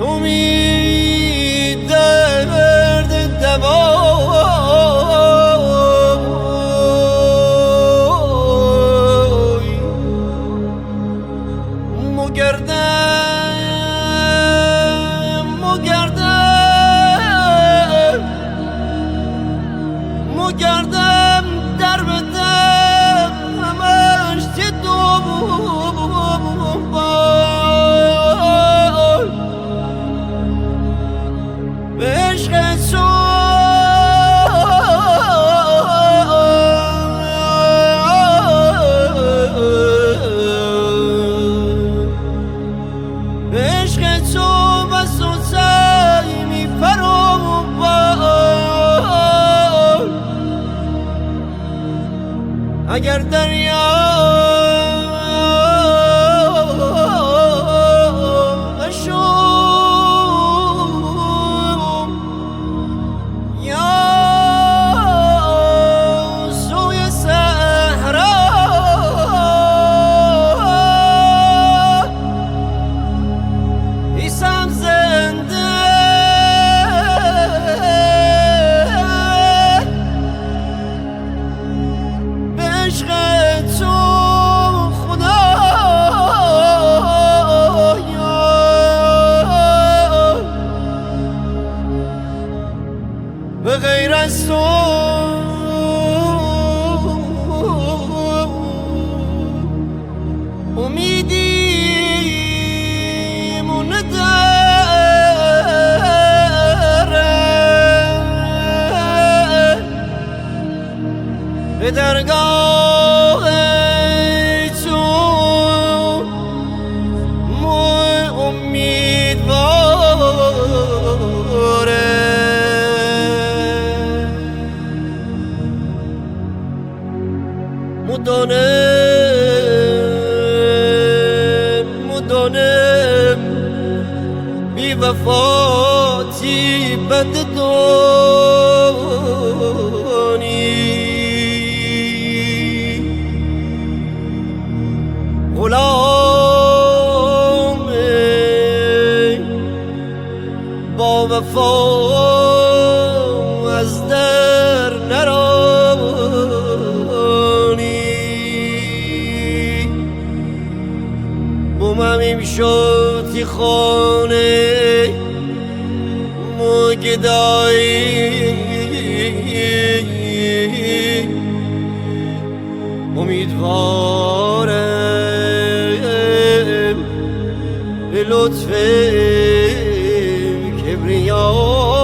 تو می درد دوای مگردم در بدم همش به عشق تو به عشق تو بس و سعی می فرم اگر دریا به غیر از تو امیدی ندارم به درگاه تو امیدوارم مدانم بی وفاتی بد دانی غلام با وفا از در نرانی بومم شدی خانه مگدایی امیدوارم به لطف کبریا